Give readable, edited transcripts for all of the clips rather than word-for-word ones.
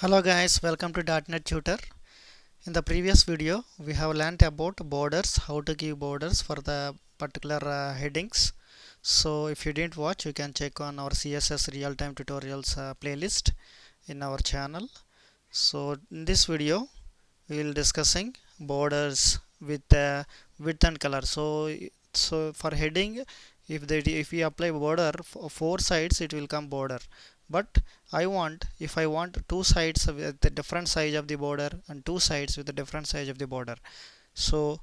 Hello guys, welcome to Dotnet Tutor. In the previous video, we have learnt about borders, how to give borders for the particular headings. So if you didn't watch, you can check on our CSS real-time tutorials playlist in our channel. So in this video, we will discussing borders with width and color. So for heading, if we apply border for four sides, it will come border. But if I want two sides with the different size of the border and two sides with the different size of the border. So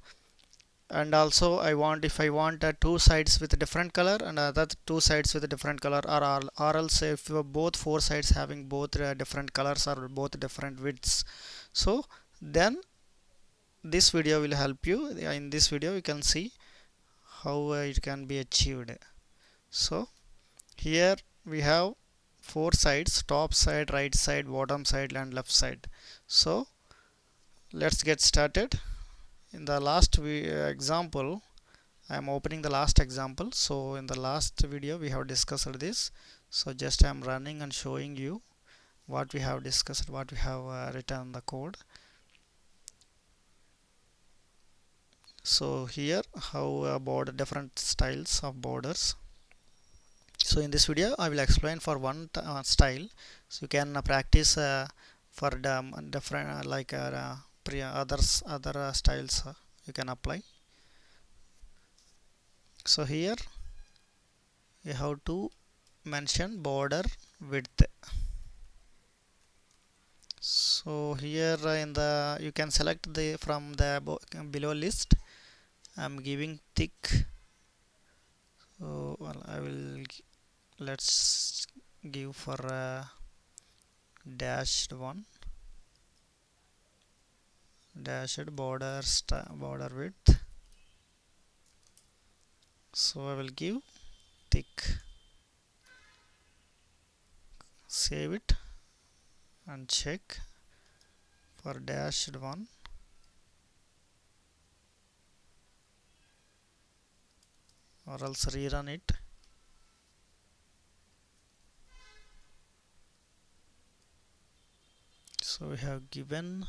and also if I want two sides with a different color and other two sides with a different color, or else if both four sides having both different colors or both different widths, so then this video will help you. In this video you can see how it can be achieved. So here we have four sides: top side, right side, bottom side and left side. So let's get started. In the last example, I am opening the last example. So in the last video we have discussed this. So just I am running and showing you what we have discussed, what we have written the code. So here how border different styles of borders. So in this video I will explain for one style, so you can practice for the different other styles you can apply. So here you have to mention border width. So here in the you can select the from the below list. I'm giving thick. So well, let's give for dashed one, dashed border width. So I will give thick, save it and check for dashed one. Or else rerun it. So we have given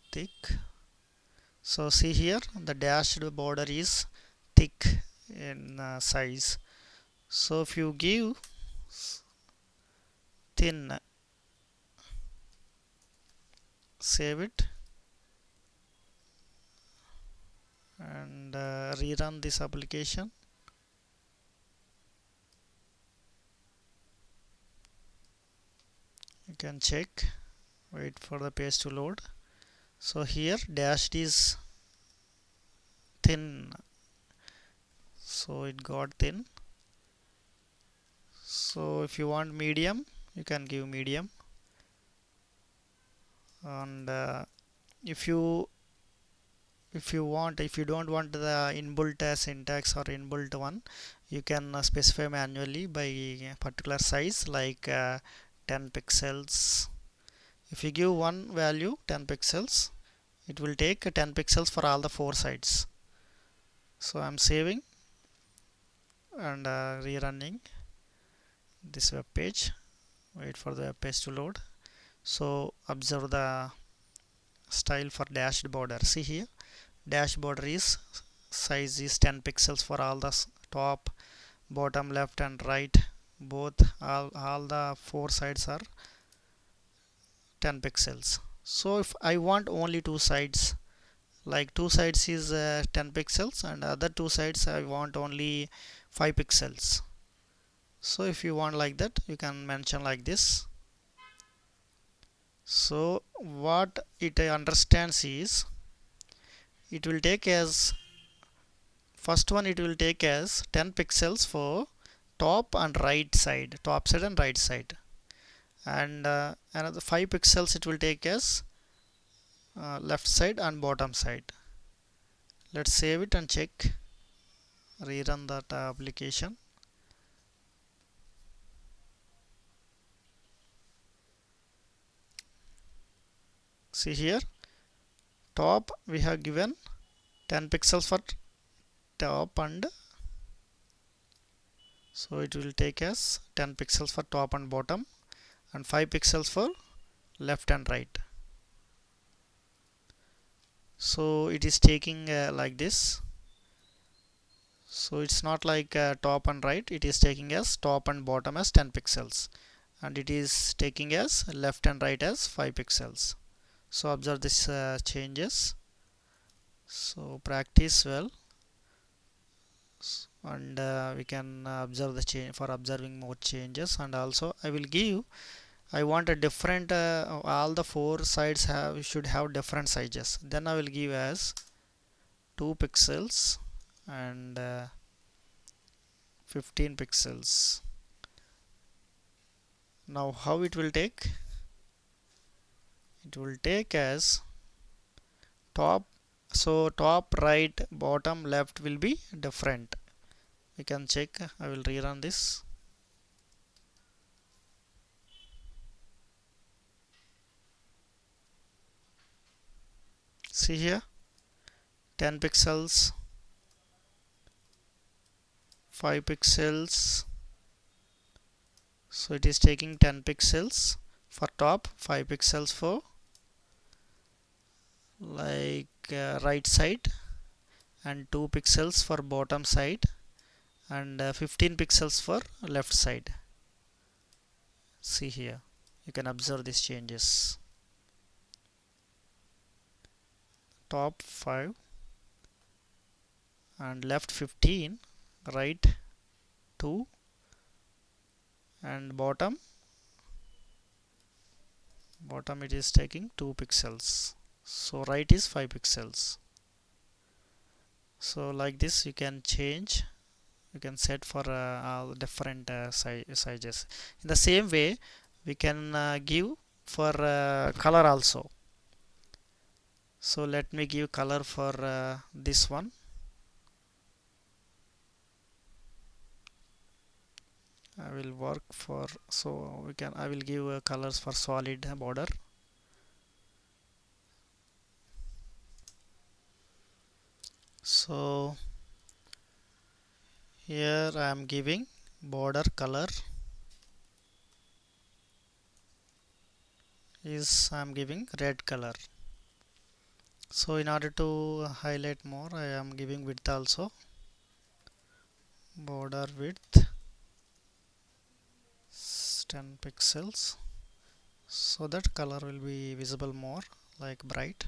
thick. So see here the dashed border is thick in size. So if you give thin, save it and rerun this application. You can check, wait for the page to load. So here dashed is thin, so it got thin. So if you want medium, you can give medium. And if you don't want the inbuilt syntax or inbuilt one, you can specify manually by a particular size, like 10 pixels. If you give one value 10 pixels, it will take 10 pixels for all the four sides. So I'm saving and rerunning this web page. Wait for the web page to load. So observe the style for dashed border. See here, dash border is size is 10 pixels for all the top, bottom, left and right. Both all the four sides are 10 pixels. So if I want only two sides, like two sides is 10 pixels and other two sides I want only 5 pixels. So if you want like that, you can mention like this. So what it understands is, it will take as first one, it will take as 10 pixels for top and right side, top side and right side, and another 5 pixels it will take as left side and bottom side. Let's save it and check, rerun that application. See here, top we have given 10 pixels for top, and so it will take as 10 pixels for top and bottom and 5 pixels for left and right. So it is taking like this. So it's not like top and right, it is taking as top and bottom as 10 pixels, and it is taking as left and right as 5 pixels. So observe this changes. So practice well, and we can observe the change for observing more changes. And also I want a different all the four sides should have different sizes. Then I will give as 2 pixels and 15 pixels. Now how it will take? It will take as top, so top, right, bottom, left will be different. We can check. I will rerun this. See here, 10 pixels, 5 pixels. So it is taking 10 pixels for top, 5 pixels for like right side, and 2 pixels for bottom side, and 15 pixels for left side. See here, you can observe these changes. Top 5 and left 15, right 2, and bottom it is taking 2 pixels. So right is 5 pixels. So like this you can change, you can set for all different sizes. In the same way we can give for color also. So let me give color for this one. I will work for, so we can, I will give colors for solid border. So here I am giving border color is, I am giving red color. So in order to highlight more, I am giving width also, border width 10 pixels, so that color will be visible more, like bright.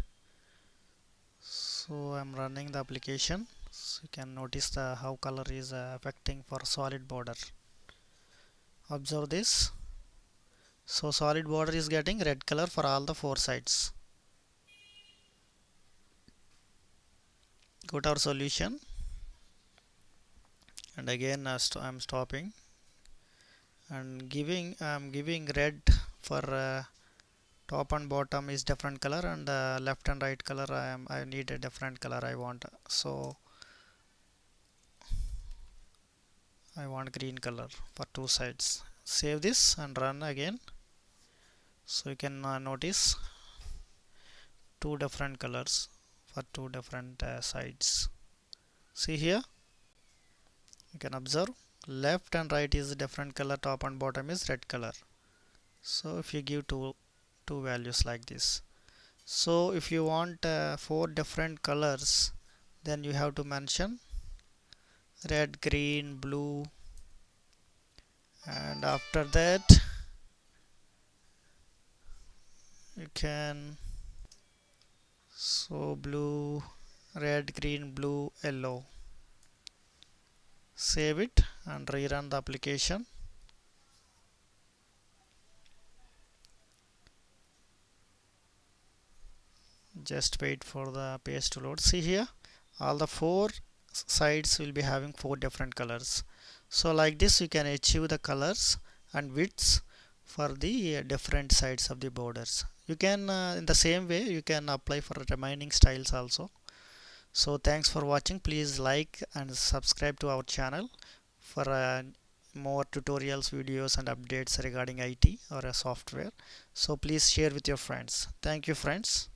So I'm running the application, so you can notice the how color is affecting for solid border. Observe this. So solid border is getting red color for all the four sides. Go to our solution, and again I'm stopping and I'm giving red for top and bottom is different color, and left and right color I need a different color I want. So I want green color for two sides. Save this and run again. So you can notice two different colors for two different sides. See here, you can observe left and right is different color, top and bottom is red color. So if you give two values like this, so if you want four different colors, then you have to mention red, green, blue, and after that you can, so blue, red, green, blue, yellow. Save it and rerun the application. Just wait for the page to load. See here, all the four sides will be having four different colors. So like this you can achieve the colors and widths for the different sides of the borders. You can in the same way you can apply for remaining styles also. So thanks for watching. Please like and subscribe to our channel for more tutorials, videos and updates regarding IT or software. So please share with your friends. Thank you friends.